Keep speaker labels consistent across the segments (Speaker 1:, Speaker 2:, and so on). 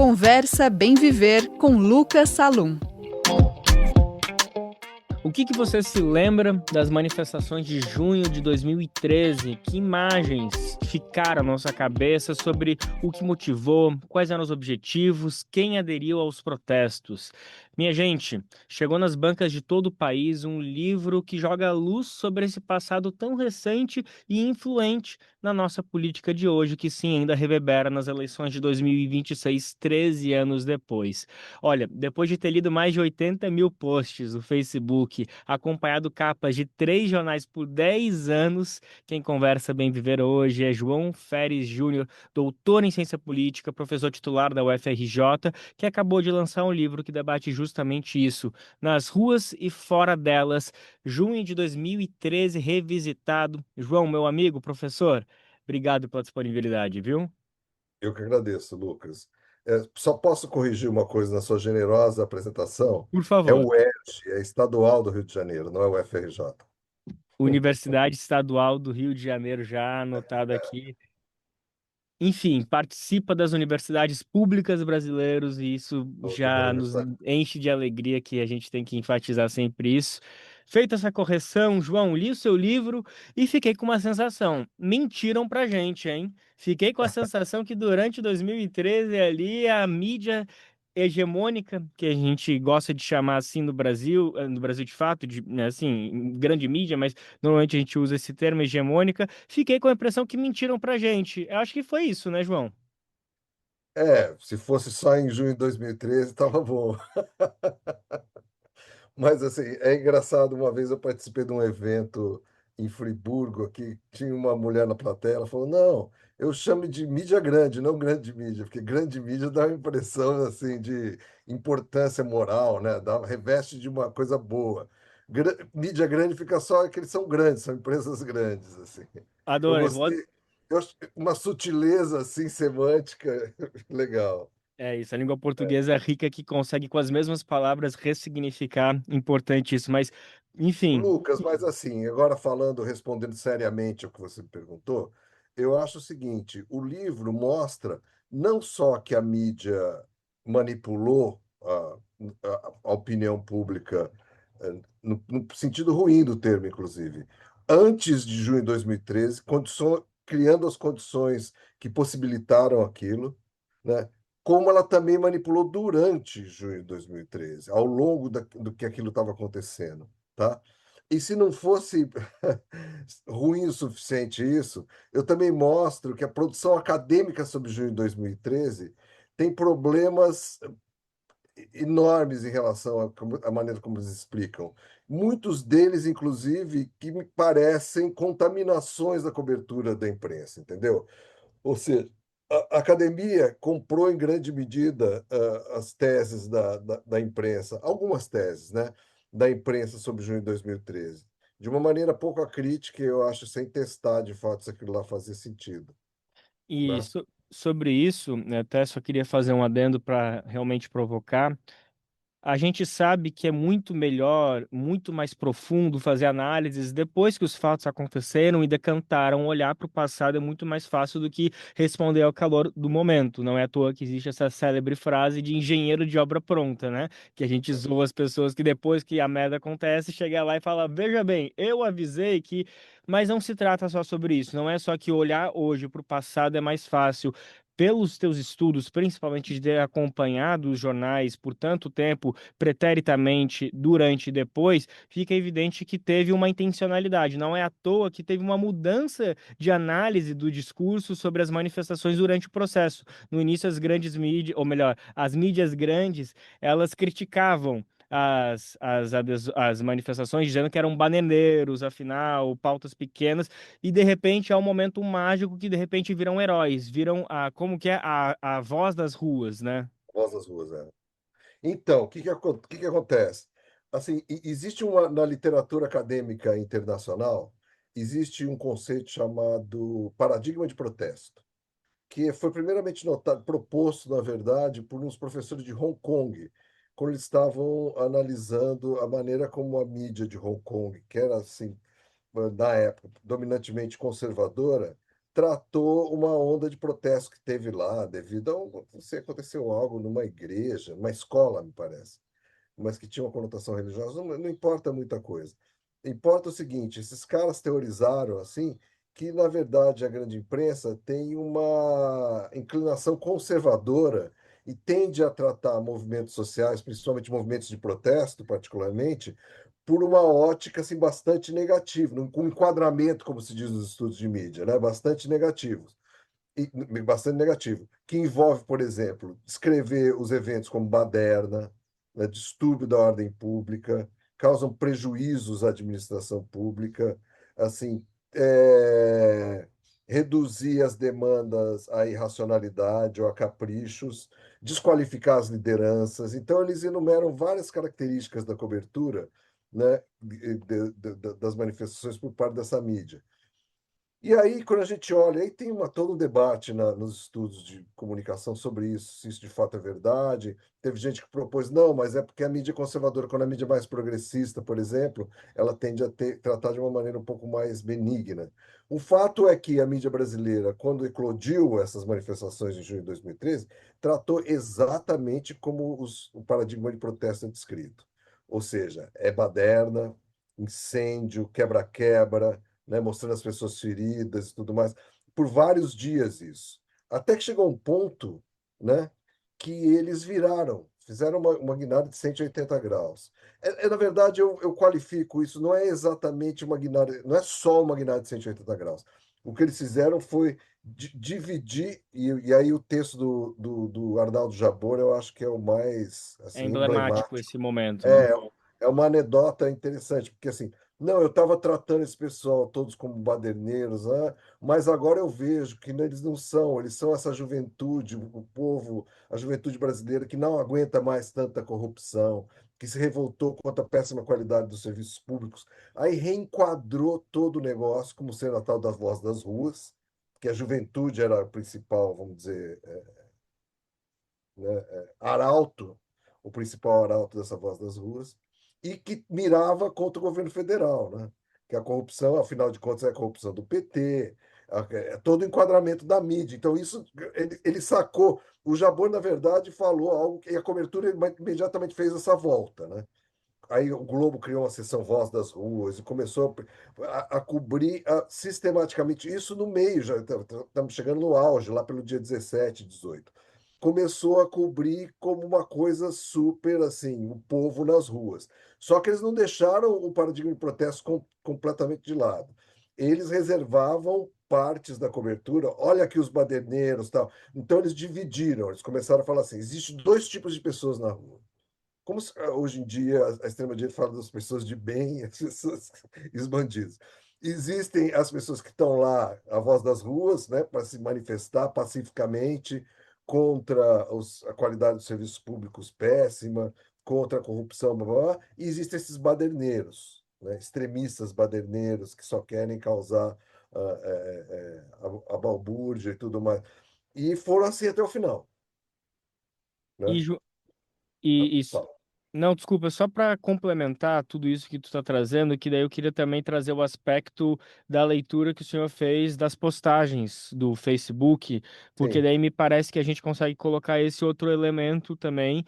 Speaker 1: Conversa Bem Viver com Lucas Salum.
Speaker 2: O que você se lembra das manifestações de junho de 2013? Que imagens ficaram na nossa cabeça sobre o que motivou, quais eram os objetivos, quem aderiu aos protestos? Minha gente, chegou nas bancas de todo o país um livro que joga luz sobre esse passado tão recente e influente na nossa política de hoje, que sim, ainda reverbera nas eleições de 2026, 13 anos depois. Olha, depois de ter lido mais de 80 mil posts no Facebook, acompanhado capas de 3 jornais por 10 anos, quem conversa Bem Viver hoje é João Feres Júnior, doutor em ciência política, professor titular da UFRJ, que acabou de lançar um livro que debate justamente isso, Nas Ruas e Fora Delas, junho de 2013, revisitado. João, meu amigo, professor, obrigado pela disponibilidade, viu?
Speaker 3: Eu que agradeço, Lucas. Só posso corrigir uma coisa na sua generosa apresentação?
Speaker 2: Por
Speaker 3: É
Speaker 2: favor.
Speaker 3: o UERJ, é estadual do Rio de Janeiro, não é o UFRJ.
Speaker 2: Universidade Estadual do Rio de Janeiro, já anotado aqui. Enfim, participa das universidades públicas brasileiras e isso
Speaker 3: Da
Speaker 2: já nos
Speaker 3: Universidade.
Speaker 2: enche de alegria, que a gente tem que enfatizar sempre isso. Feita essa correção, João, li o seu livro e fiquei com uma sensação. Mentiram pra gente, hein? Fiquei com a sensação que durante 2013 ali a mídia hegemônica, que a gente gosta de chamar assim no Brasil de fato, de, né, assim, grande mídia, mas normalmente a gente usa esse termo hegemônica. Fiquei com a impressão que mentiram pra gente. Eu acho que foi isso, né, João?
Speaker 3: Se fosse só em junho de 2013, estava bom. Mas assim, é engraçado, uma vez eu participei de um evento em Friburgo, que tinha uma mulher na plateia, ela falou, não, eu chamo de mídia grande, não grande mídia, porque grande mídia dá uma impressão assim de importância moral, né? Reveste de uma coisa boa. Mídia grande fica só que eles são grandes, são empresas grandes, assim. Eu
Speaker 2: Adorei.
Speaker 3: gostei, uma sutileza assim semântica legal.
Speaker 2: É isso, a língua portuguesa é rica que consegue com as mesmas palavras ressignificar importante isso, mas enfim,
Speaker 3: Lucas, mas assim, agora falando, respondendo seriamente ao que você me perguntou, eu acho o seguinte: o livro mostra não só que a mídia manipulou a opinião pública, no sentido ruim do termo, inclusive, antes de junho de 2013, criando as condições que possibilitaram aquilo, né? Como ela também manipulou durante junho de 2013, ao longo do que aquilo estava acontecendo, tá? E se não fosse ruim o suficiente isso, eu também mostro que a produção acadêmica sobre junho de 2013 tem problemas enormes em relação à maneira como eles explicam. Muitos deles, inclusive, que me parecem contaminações da cobertura da imprensa, entendeu? Ou seja, a academia comprou em grande medida as teses da imprensa, algumas teses, né, da imprensa sobre junho de 2013, de uma maneira pouco crítica, eu acho, sem testar de fato se aquilo lá fazia sentido,
Speaker 2: e
Speaker 3: né?
Speaker 2: sobre isso, né, até só queria fazer um adendo para realmente provocar. A gente sabe que é muito melhor, muito mais profundo fazer análises depois que os fatos aconteceram e decantaram. Olhar para o passado é muito mais fácil do que responder ao calor do momento. Não é à toa que existe essa célebre frase de engenheiro de obra pronta, né? Que a gente zoa as pessoas que depois que a merda acontece, chega lá e fala: Veja bem, eu avisei que. Mas não se trata só sobre isso. Não é só que olhar hoje para o passado é mais fácil. Pelos teus estudos, principalmente de ter acompanhado os jornais por tanto tempo, preternitamente, durante e depois, fica evidente que teve uma intencionalidade. Não é à toa que teve uma mudança de análise do discurso sobre as manifestações durante o processo. No início, as grandes mídias, ou melhor, as mídias grandes, elas criticavam as manifestações, dizendo que eram bananeiros, afinal, pautas pequenas, e de repente é um momento mágico que de repente viram heróis, viram como que é a voz das ruas, né?
Speaker 3: Voz das ruas, é. Então, o que que acontece? Assim, existe na literatura acadêmica internacional, existe um conceito chamado paradigma de protesto, que foi primeiramente proposto, na verdade, por uns professores de Hong Kong, quando eles estavam analisando a maneira como a mídia de Hong Kong, que era assim, na época, dominantemente conservadora, tratou uma onda de protesto que teve lá, devido a não sei, aconteceu algo numa igreja, uma escola, me parece, mas que tinha uma conotação religiosa, não importa muita coisa. Importa o seguinte, esses caras teorizaram assim que, na verdade, a grande imprensa tem uma inclinação conservadora e tende a tratar movimentos sociais, principalmente movimentos de protesto, particularmente, por uma ótica assim, bastante negativa, com um enquadramento, como se diz nos estudos de mídia, né? Bastante negativo bastante negativo, que envolve, por exemplo, descrever os eventos como baderna, né, distúrbio da ordem pública, causam prejuízos à administração pública, assim, é, reduzir as demandas à irracionalidade ou a caprichos, desqualificar as lideranças. Então, eles enumeram várias características da cobertura, né, das manifestações por parte dessa mídia. E aí, quando a gente olha, aí tem todo um debate nos estudos de comunicação sobre isso, se isso de fato é verdade. Teve gente que propôs, não, mas é porque a mídia conservadora, quando a mídia é mais progressista, por exemplo, ela tende a tratar de uma maneira um pouco mais benigna. O fato é que a mídia brasileira, quando eclodiu essas manifestações em junho de 2013, tratou exatamente como o paradigma de protesto é descrito. Ou seja, é baderna, incêndio, quebra-quebra, né, mostrando as pessoas feridas e tudo mais, por vários dias isso. Até que chegou um ponto, né, que eles viraram, fizeram uma guinada de 180 graus. Na verdade, eu qualifico isso, não é exatamente uma guinada, não é só uma guinada de 180 graus. O que eles fizeram foi dividir, e aí o texto do Arnaldo Jabor, eu acho que é o mais
Speaker 2: É
Speaker 3: assim,
Speaker 2: emblemático
Speaker 3: emblemático.
Speaker 2: esse momento, né?
Speaker 3: É, é uma anedota interessante, porque assim, não, eu estava tratando esse pessoal todos como baderneiros, né? Mas agora eu vejo que eles não são, eles são essa juventude, o povo, a juventude brasileira que não aguenta mais tanta corrupção, que se revoltou contra a péssima qualidade dos serviços públicos. Aí reenquadrou todo o negócio como sendo a tal da voz das ruas, que a juventude era a principal, vamos dizer, né, arauto, o principal arauto dessa voz das ruas, e que mirava contra o governo federal, né? Que a corrupção, afinal de contas, é a corrupção do PT, é todo o enquadramento da mídia. Então, isso ele sacou. O Jabor, na verdade, falou algo que a cobertura imediatamente fez essa volta, né? Aí o Globo criou uma seção Voz das Ruas e começou a cobrir sistematicamente isso no meio, já estamos chegando no auge, lá pelo dia 17, 18. Começou a cobrir como uma coisa super assim, o povo nas ruas. Só que eles não deixaram o paradigma de protesto completamente de lado. Eles reservavam partes da cobertura, olha aqui os baderneiros, tal. Então eles dividiram, eles começaram a falar assim: existem dois tipos de pessoas na rua, como hoje em dia a extrema-direita fala das pessoas de bem as pessoas, e os bandidos. Existem as pessoas que estão lá, a voz das ruas, né, para se manifestar pacificamente contra a qualidade dos serviços públicos péssima, contra a corrupção, blá, blá, blá. E existem esses baderneiros, né, extremistas baderneiros que só querem causar a balbúrdia e tudo mais. E foram assim até o final,
Speaker 2: E,
Speaker 3: né?
Speaker 2: Ju- e isso.
Speaker 3: Fala.
Speaker 2: Não, desculpa, só para complementar tudo isso que tu está trazendo, que daí eu queria também trazer o aspecto da leitura que o senhor fez das postagens do Facebook, porque
Speaker 3: Sim.
Speaker 2: daí me parece que a gente consegue colocar esse outro elemento também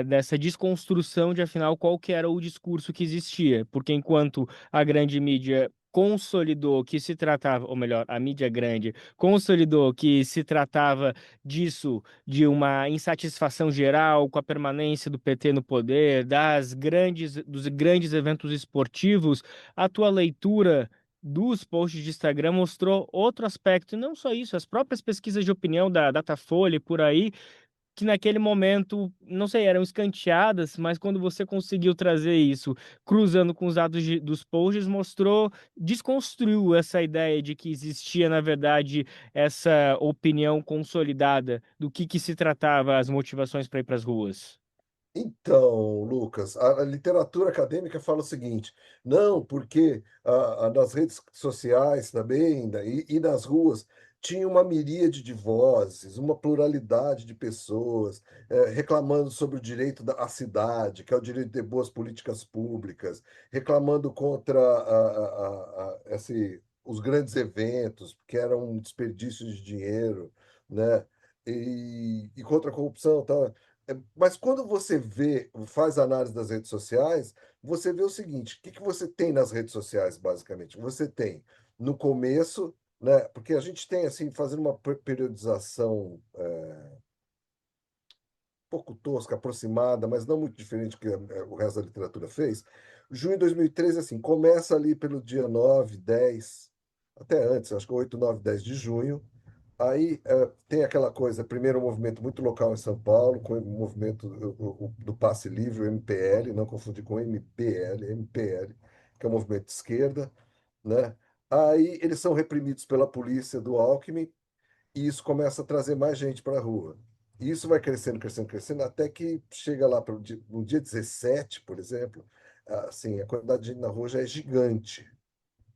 Speaker 2: dessa desconstrução de afinal qual que era o discurso que existia, porque enquanto a grande mídia consolidou que se tratava, ou melhor, a mídia grande consolidou que se tratava disso, de uma insatisfação geral com a permanência do PT no poder, dos grandes eventos esportivos, a tua leitura dos posts de Instagram mostrou outro aspecto, e não só isso, as próprias pesquisas de opinião da Datafolha e por aí que naquele momento, não sei, eram escanteadas, mas quando você conseguiu trazer isso, cruzando com os dados dos posts, mostrou, desconstruiu essa ideia de que existia, na verdade, essa opinião consolidada do que se tratava as motivações para ir para as ruas.
Speaker 3: Então, Lucas, a literatura acadêmica fala o seguinte: não, porque nas redes sociais também, né, e nas ruas tinha uma miríade de vozes, uma pluralidade de pessoas reclamando sobre o direito à cidade, que é o direito de ter boas políticas públicas, reclamando contra os grandes eventos, que eram um desperdício de dinheiro, né? E contra a corrupção, tá? Mas quando você vê, faz análise das redes sociais, você vê o seguinte: o que que você tem nas redes sociais, basicamente? Você tem no começo, né? Porque a gente tem assim, fazendo uma periodização pouco tosca, aproximada, mas não muito diferente do que o resto da literatura fez. Junho de 2013, assim, começa ali pelo dia 9, 10, até antes, acho que 8, 9, 10 de junho. Aí tem aquela coisa, primeiro um movimento muito local em São Paulo, com o movimento do Passe Livre, o MPL, não confundir com MBL, MPL, que é um movimento de esquerda, né? Aí eles são reprimidos pela polícia do Alckmin, e isso começa a trazer mais gente para a rua. E isso vai crescendo, crescendo, crescendo, até que chega lá para no dia 17, por exemplo, assim, a quantidade de gente na rua já é gigante,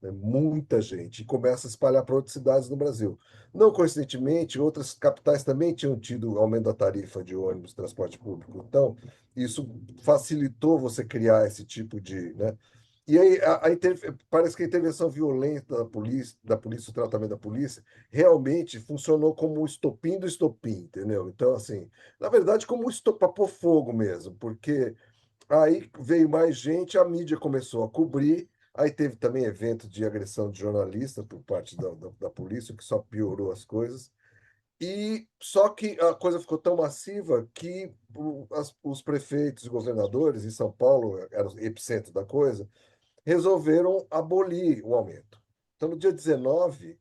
Speaker 3: né? Muita gente, e começa a espalhar para outras cidades no Brasil. Não coincidentemente, outras capitais também tinham tido aumento da tarifa de ônibus, transporte público. Então, isso facilitou você criar esse tipo de, né? E aí, parece que a intervenção violenta da polícia, o tratamento da polícia, realmente funcionou como um estopim do estopim, entendeu? Então, assim, na verdade, como um para pôr fogo mesmo, porque aí veio mais gente, a mídia começou a cobrir, aí teve também evento de agressão de jornalista por parte da polícia, o que só piorou as coisas. E só que a coisa ficou tão massiva que os prefeitos e governadores em São Paulo, era o epicentro da coisa, resolveram abolir o aumento. Então, no dia 19,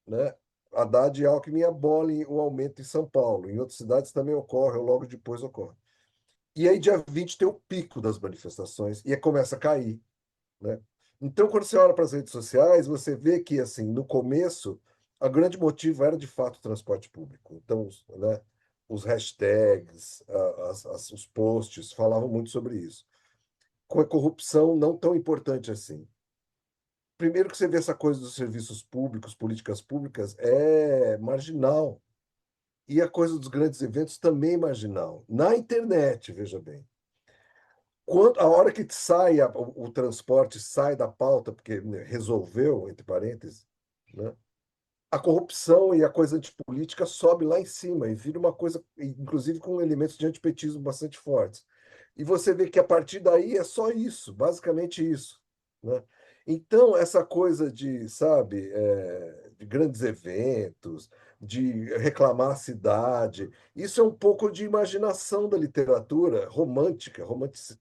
Speaker 3: né, Haddad e Alckmin abolem o aumento em São Paulo. Em outras cidades também ocorre, ou logo depois ocorre. E aí, dia 20 tem o pico das manifestações e aí começa a cair, né? Então, quando você olha para as redes sociais, você vê que, assim, no começo, o grande motivo era, de fato, o transporte público. Então, né, os hashtags, os posts falavam muito sobre isso. Com a corrupção não tão importante assim. Primeiro que você vê essa coisa dos serviços públicos, políticas públicas, é marginal. E a coisa dos grandes eventos também é marginal. Na internet, veja bem. Quando, a hora que sai o transporte sai da pauta, porque né, resolveu, entre parênteses, né, a corrupção e a coisa antipolítica sobe lá em cima e vira uma coisa, inclusive com elementos de antipetismo bastante fortes. E você vê que a partir daí é só isso, basicamente isso, né? Então, essa coisa de, sabe, de grandes eventos, de reclamar a cidade, isso é um pouco de imaginação da literatura romântica,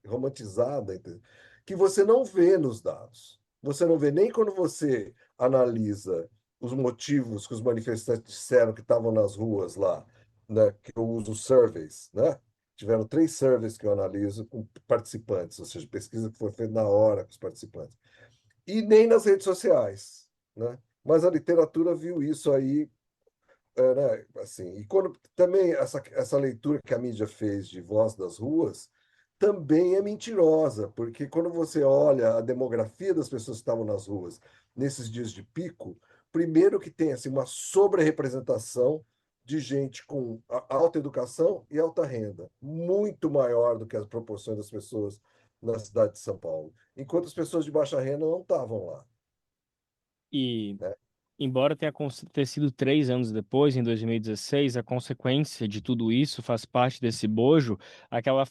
Speaker 3: romantizada, entendeu? Que você não vê nos dados. Você não vê nem quando você analisa os motivos que os manifestantes disseram que estavam nas ruas lá, né, que eu uso surveys, né? Tiveram 3 surveys que eu analiso com participantes, ou seja, pesquisa que foi feita na hora com os participantes. E nem nas redes sociais, né? Mas a literatura viu isso aí, né, assim. E quando também essa leitura que a mídia fez de Voz das Ruas também é mentirosa, porque quando você olha a demografia das pessoas que estavam nas ruas nesses dias de pico, primeiro que tem assim uma sobre-representação de gente com alta educação e alta renda, muito maior do que as proporções das pessoas na cidade de São Paulo, enquanto as pessoas de baixa renda não estavam lá,
Speaker 2: E,
Speaker 3: né?
Speaker 2: embora tenha acontecido 3 anos depois, em 2016, a consequência de tudo isso faz parte desse bojo, aquela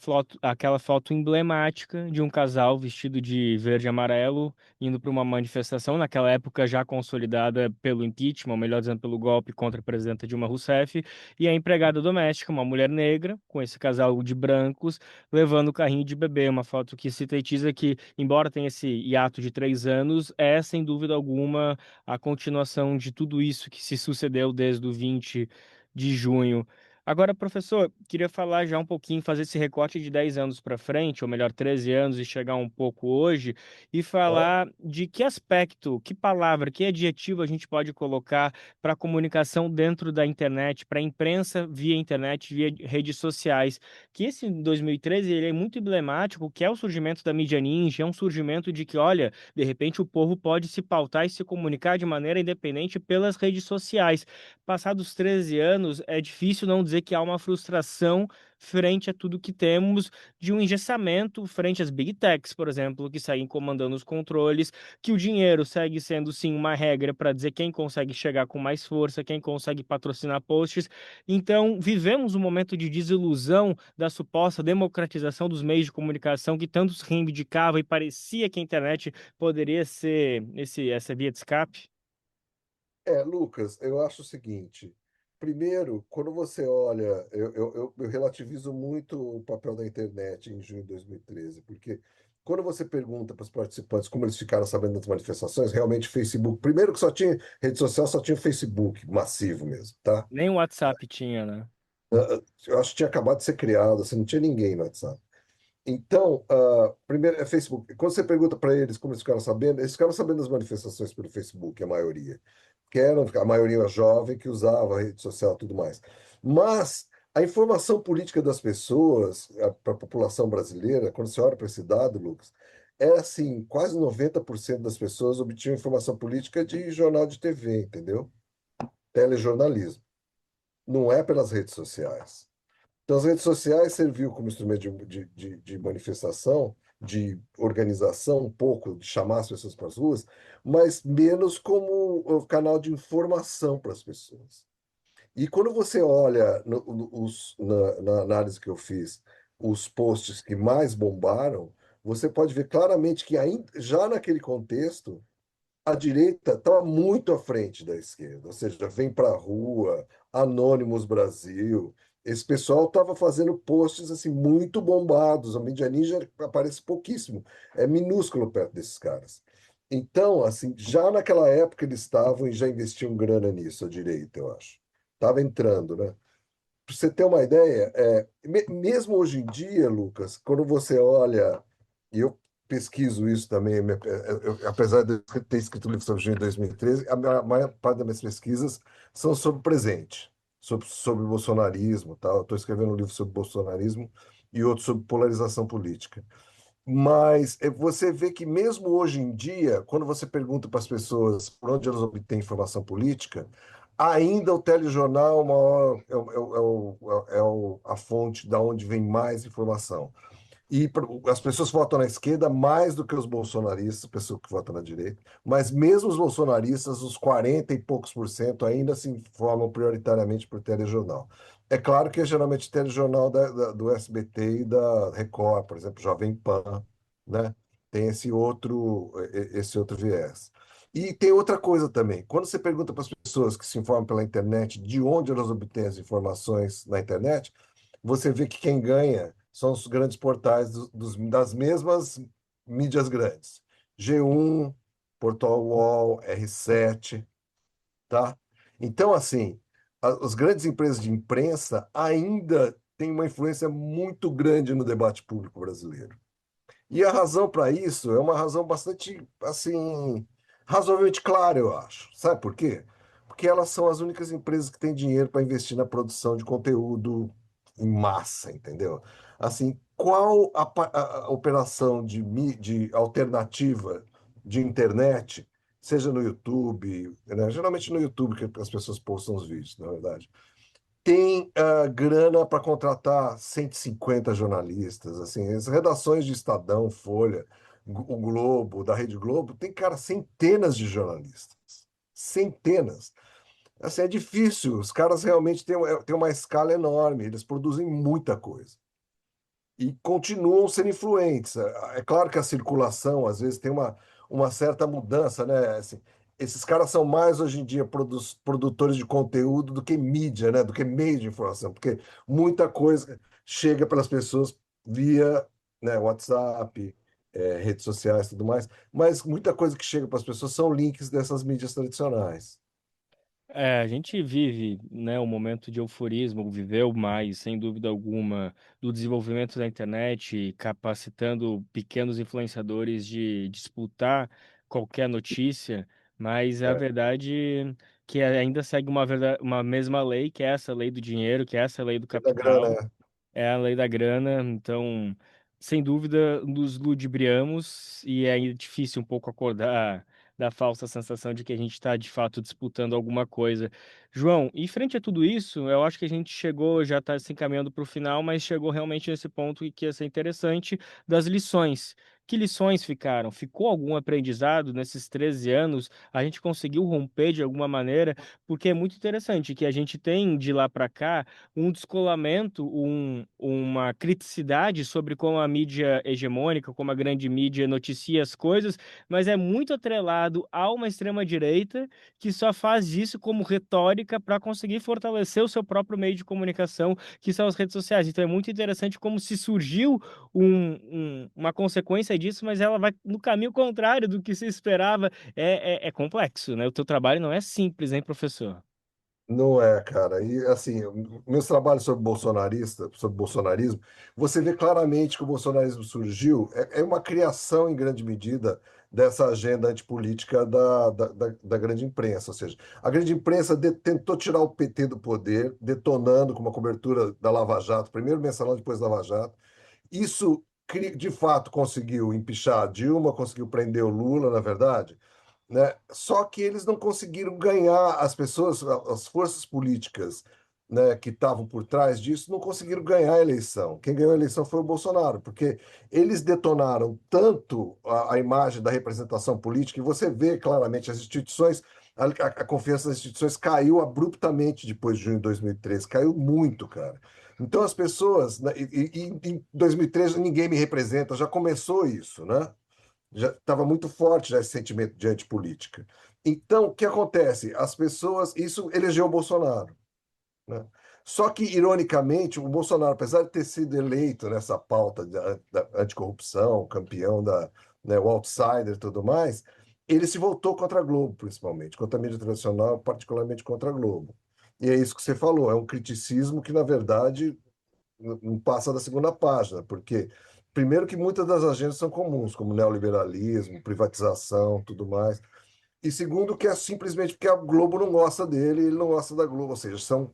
Speaker 2: foto emblemática de um casal vestido de verde e amarelo indo para uma manifestação, naquela época já consolidada pelo impeachment, ou melhor dizendo, pelo golpe contra a presidenta Dilma Rousseff, e a empregada doméstica, uma mulher negra, com esse casal de brancos, levando o carrinho de bebê, uma foto que sintetiza que, embora tenha esse hiato de 3 anos, é, sem dúvida alguma, a continuação de tudo isso que se sucedeu desde o 20 de junho. Agora, professor, queria falar já um pouquinho, fazer esse recorte de 10 anos para frente, ou melhor, 13 anos e chegar um pouco hoje, e
Speaker 3: Tá?
Speaker 2: falar de que aspecto, que palavra, que adjetivo a gente pode colocar para a comunicação dentro da internet, para a imprensa via internet, via redes sociais. Que esse 2013 ele é muito emblemático, que é o surgimento da mídia ninja, é um surgimento de que, olha, de repente o povo pode se pautar e se comunicar de maneira independente pelas redes sociais. Passados 13 anos, é difícil não dizer dizer que há uma frustração frente a tudo que temos, de um engessamento frente às big techs, por exemplo, que seguem comandando os controles, que o dinheiro segue sendo sim uma regra para dizer quem consegue chegar com mais força, quem consegue patrocinar posts. Então, vivemos um momento de desilusão da suposta democratização dos meios de comunicação que tanto se reivindicava e parecia que a internet poderia ser essa via de escape.
Speaker 3: Lucas, eu acho o seguinte. Primeiro, quando você olha, eu relativizo muito o papel da internet em junho de 2013, porque quando você pergunta para os participantes como eles ficaram sabendo das manifestações, realmente Facebook, primeiro que só tinha rede social, só tinha o Facebook massivo mesmo, tá?
Speaker 2: Nem o WhatsApp tinha, né?
Speaker 3: Eu acho que tinha acabado de ser criado, assim, não tinha ninguém no WhatsApp. Então, primeiro é Facebook. Quando você pergunta para eles como eles ficaram sabendo das manifestações pelo Facebook, a maioria. Que eram a maioria jovem que usava a rede social e tudo mais. Mas a informação política das pessoas, para a população brasileira, quando você olha para esse dado, Lucas, é assim, quase 90% das pessoas obtinham informação política de jornal de TV, entendeu? Telejornalismo. Não é pelas redes sociais. Então, as redes sociais serviu como instrumento de manifestação, de organização, um pouco, de chamar as pessoas para as ruas, mas menos como o canal de informação para as pessoas. E quando você olha na análise que eu fiz, os posts que mais bombaram, você pode ver claramente que já naquele contexto, a direita estava muito à frente da esquerda, ou seja, vem para a rua, Anônimos Brasil. Esse pessoal estava fazendo posts assim muito bombados. A mídia ninja aparece pouquíssimo, é minúsculo perto desses caras. Então, assim, já naquela época eles estavam e já investiam grana nisso, a direita, eu acho. Estava entrando, né? Para você ter uma ideia, mesmo hoje em dia, Lucas, quando você olha, e eu pesquiso isso também, apesar de eu ter escrito o livro sobre junho de 2013, a maior parte das minhas pesquisas são sobre o presente, sobre o bolsonarismo, tal. Estou escrevendo um livro sobre bolsonarismo e outro sobre polarização política. Mas você vê que mesmo hoje em dia, quando você pergunta para as pessoas por onde elas obtêm informação política, ainda o telejornal é o maior, a fonte da onde vem mais informação. E as pessoas votam na esquerda mais do que os bolsonaristas, pessoas que votam na direita, mas mesmo os bolsonaristas, os 40 e poucos por cento, ainda se informam prioritariamente por telejornal. É claro que é geralmente telejornal do SBT e da Record, por exemplo, Jovem Pan, né? Tem esse outro viés. E tem outra coisa também. Quando você pergunta para as pessoas que se informam pela internet de onde elas obtêm as informações na internet, você vê que quem ganha são os grandes portais das mesmas mídias grandes. G1, Portal UOL, R7, tá? Então, assim, as grandes empresas de imprensa ainda têm uma influência muito grande no debate público brasileiro. E a razão para isso é uma razão bastante, assim, razoavelmente clara, eu acho. Sabe por quê? Porque elas são as únicas empresas que têm dinheiro para investir na produção de conteúdo em massa, entendeu? Assim, qual a operação de alternativa de internet, seja no YouTube, né? Geralmente no YouTube que as pessoas postam os vídeos, na verdade tem grana para contratar 150 jornalistas, assim, as redações de Estadão, Folha, o Globo, da Rede Globo, tem, cara, centenas de jornalistas. Centenas. Assim, é difícil, os caras realmente têm uma escala enorme, eles produzem muita coisa e continuam sendo influentes. É claro que a circulação, às vezes, tem uma certa mudança, né? Assim, esses caras são mais, hoje em dia, produtores de conteúdo do que mídia, né? Do que meio de informação, porque muita coisa chega pelas pessoas via, né, WhatsApp, redes sociais e tudo mais, mas muita coisa que chega para as pessoas são links dessas mídias tradicionais.
Speaker 2: A gente vive, né, um momento de euforismo, viveu mais, sem dúvida alguma, do desenvolvimento da internet, capacitando pequenos influenciadores de disputar qualquer notícia, mas a
Speaker 3: É,
Speaker 2: verdade é que ainda segue uma mesma lei, que é essa lei do dinheiro, que é essa lei do
Speaker 3: da grana,
Speaker 2: capital. É a lei da grana, então, sem dúvida, nos ludibriamos e é difícil um pouco acordar da falsa sensação de que a gente está de fato disputando alguma coisa. João, e frente a tudo isso, eu acho que a gente chegou, já está se encaminhando para o final, mas chegou realmente nesse ponto que ia ser interessante das lições. Que lições ficaram? Ficou algum aprendizado nesses 13 anos? A gente conseguiu romper de alguma maneira? Porque é muito interessante que a gente tem de lá para cá um descolamento, uma criticidade sobre como a mídia hegemônica, como a grande mídia noticia as coisas, mas é muito atrelado a uma extrema-direita que só faz isso como retórica para conseguir fortalecer o seu próprio meio de comunicação, que são as redes sociais. Então é muito interessante como se surgiu uma consequência disso, mas ela vai no caminho contrário do que se esperava. É complexo, né? O teu trabalho não é simples, hein, professor?
Speaker 3: Não é, cara. E assim, meus trabalhos sobre bolsonarismo, você vê claramente que o bolsonarismo surgiu, é uma criação em grande medida dessa agenda antipolítica da grande imprensa. Ou seja, a grande imprensa tentou tirar o PT do poder, detonando com uma cobertura da Lava Jato, primeiro mensalão, depois Lava Jato. Isso, de fato, conseguiu empichar a Dilma, conseguiu prender o Lula, na verdade, né? Só que eles não conseguiram ganhar as pessoas, as forças políticas, né, que estavam por trás disso, não conseguiram ganhar a eleição. Quem ganhou a eleição foi o Bolsonaro, porque eles detonaram tanto a imagem da representação política, e você vê claramente as instituições, a confiança nas instituições caiu abruptamente depois de junho de 2013, caiu muito, cara. Então as pessoas, né, e em 2013 ninguém me representa, já começou isso, né? Já estava muito forte já esse sentimento de antipolítica. Então, o que acontece? As pessoas, isso elegeu o Bolsonaro, né? Só que, ironicamente, o Bolsonaro, apesar de ter sido eleito nessa pauta da anticorrupção, campeão né, o outsider e tudo mais, ele se voltou contra a Globo, principalmente, contra a mídia tradicional, particularmente contra a Globo. E é isso que você falou, é um criticismo que, na verdade, não passa da segunda página, porque primeiro que muitas das agendas são comuns, como neoliberalismo, privatização, tudo mais. E segundo que é simplesmente porque a Globo não gosta dele, e ele não gosta da Globo, ou seja, são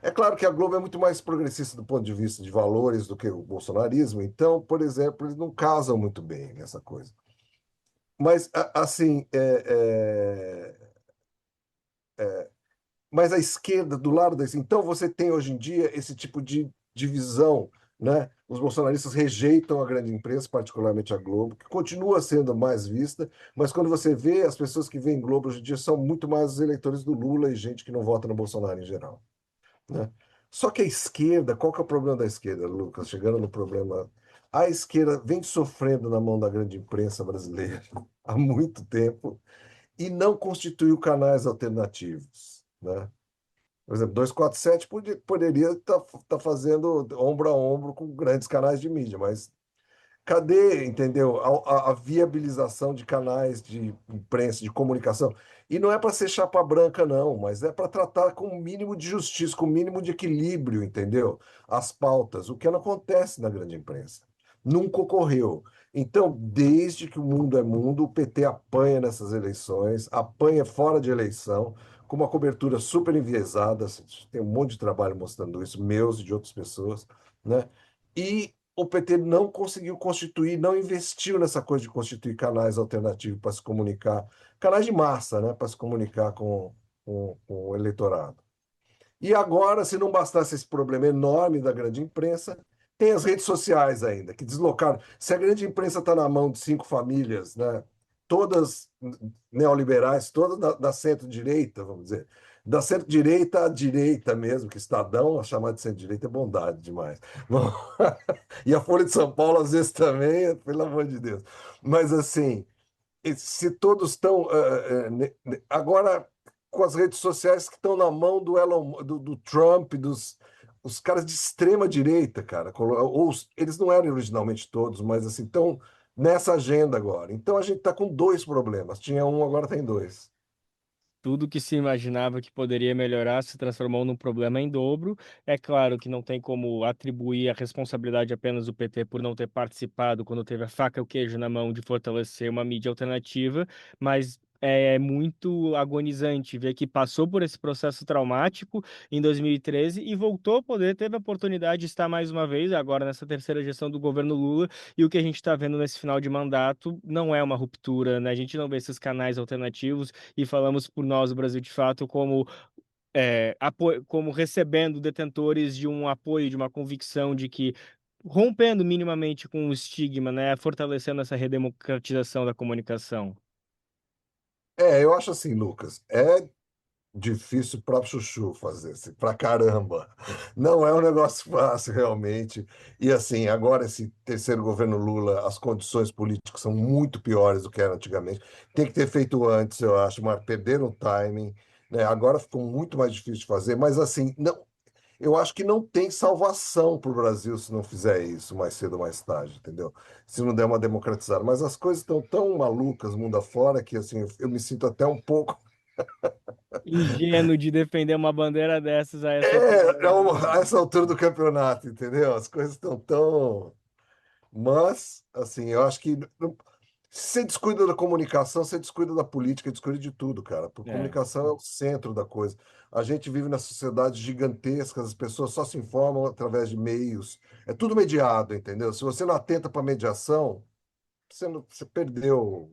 Speaker 3: é claro que a Globo é muito mais progressista do ponto de vista de valores do que o bolsonarismo, então, por exemplo, eles não casam muito bem nessa coisa. Mas, assim, mas a esquerda, do lado da. Então, você tem hoje em dia esse tipo de divisão, né? Os bolsonaristas rejeitam a grande imprensa, particularmente a Globo, que continua sendo mais vista, mas quando você vê, as pessoas que veem Globo hoje em dia são muito mais os eleitores do Lula e gente que não vota no Bolsonaro em geral, né? Só que a esquerda, qual que é o problema da esquerda, Lucas? Chegando no problema. A esquerda vem sofrendo na mão da grande imprensa brasileira há muito tempo e não constituiu canais alternativos, né? Por exemplo, 247 poderia estar fazendo ombro a ombro com grandes canais de mídia, mas cadê, entendeu? A viabilização de canais de imprensa, de comunicação. E não é para ser chapa branca, não, mas é para tratar com o mínimo de justiça, com o mínimo de equilíbrio, entendeu? As pautas, o que não acontece na grande imprensa. Nunca ocorreu. Então, desde que o mundo é mundo, o PT apanha nessas eleições, apanha fora de eleição, com uma cobertura super enviesada. Tem um monte de trabalho mostrando isso, meus e de outras pessoas, né? E o PT não conseguiu constituir, não investiu nessa coisa de constituir canais alternativos para se comunicar, canais de massa, né, para se comunicar com o eleitorado. E agora, se não bastasse esse problema enorme da grande imprensa, tem as redes sociais ainda, que deslocaram. Se a grande imprensa está na mão de cinco famílias, né, todas neoliberais, todas da centro-direita, vamos dizer, da centro-direita à direita mesmo, que Estadão, a chamar de centro-direita é bondade demais. Bom, e a Folha de São Paulo, às vezes, também, pelo amor de Deus. Mas, assim, se todos estão. Agora, com as redes sociais que estão na mão do Trump, os caras de extrema direita, cara. Eles não eram originalmente todos, mas, assim, estão nessa agenda agora. Então, a gente está com dois problemas. Tinha um, agora tem dois.
Speaker 2: Tudo que se imaginava que poderia melhorar se transformou num problema em dobro. É claro que não tem como atribuir a responsabilidade apenas do PT por não ter participado quando teve a faca e o queijo na mão de fortalecer uma mídia alternativa, mas é muito agonizante ver que passou por esse processo traumático em 2013 e voltou a poder, teve a oportunidade de estar mais uma vez, agora nessa terceira gestão do governo Lula, e o que a gente está vendo nesse final de mandato não é uma ruptura, né? A gente não vê esses canais alternativos e falamos por nós, o Brasil de Fato, como como recebendo detentores de um apoio, de uma convicção de que, rompendo minimamente com o estigma, né, fortalecendo essa redemocratização da comunicação.
Speaker 3: Eu acho assim, Lucas, é difícil para chuchu fazer, assim, para caramba. Não é um negócio fácil, realmente. E assim, agora esse terceiro governo Lula, as condições políticas são muito piores do que eram antigamente. Tem que ter feito antes, eu acho, mas perderam o timing, né? Agora ficou muito mais difícil de fazer, mas assim, não, eu acho que não tem salvação para o Brasil se não fizer isso mais cedo ou mais tarde, entendeu? Se não der uma democratizada. Mas as coisas estão tão malucas mundo afora que assim, eu me sinto até um pouco
Speaker 2: Ingênuo de defender uma bandeira dessas a essa altura.
Speaker 3: a essa altura do campeonato, entendeu? As coisas estão tão. Mas, assim, eu acho que se você descuida da comunicação, você descuida da política, descuida de tudo, cara. Porque
Speaker 2: É.
Speaker 3: comunicação é o centro da coisa. A gente vive na sociedade gigantescas, as pessoas só se informam através de meios. É tudo mediado, entendeu? Se você não atenta para mediação, você perdeu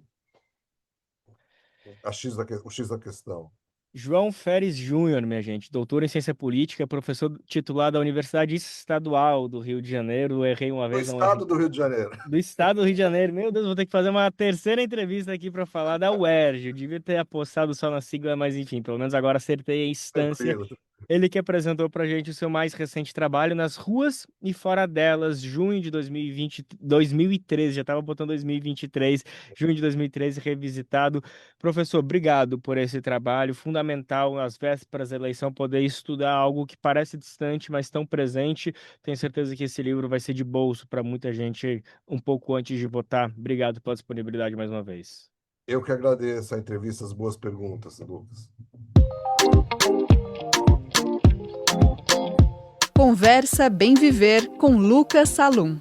Speaker 3: o X da questão.
Speaker 2: João Feres Júnior, minha gente, doutor em ciência política, professor titular da Universidade Estadual do Rio de Janeiro. Errei uma
Speaker 3: Do
Speaker 2: vez, não
Speaker 3: estado
Speaker 2: errei.
Speaker 3: do Rio de Janeiro.
Speaker 2: Do estado do Rio de Janeiro. Meu Deus, vou ter que fazer uma terceira entrevista aqui para falar da UERJ. Eu devia ter apostado só na sigla, mas enfim, pelo menos agora acertei a instância.
Speaker 3: Tranquilo.
Speaker 2: Ele que apresentou para gente o seu mais recente trabalho nas ruas e fora delas, junho de 2020, 2013, já estava botando 2023, junho de 2013, revisitado. Professor, obrigado por esse trabalho fundamental nas vésperas da eleição, poder estudar algo que parece distante, mas tão presente. Tenho certeza que esse livro vai ser de bolso para muita gente um pouco antes de votar. Obrigado pela disponibilidade mais uma vez.
Speaker 3: Eu que agradeço a entrevista, as boas perguntas, Lucas.
Speaker 1: Conversa Bem Viver com Lucas Salum.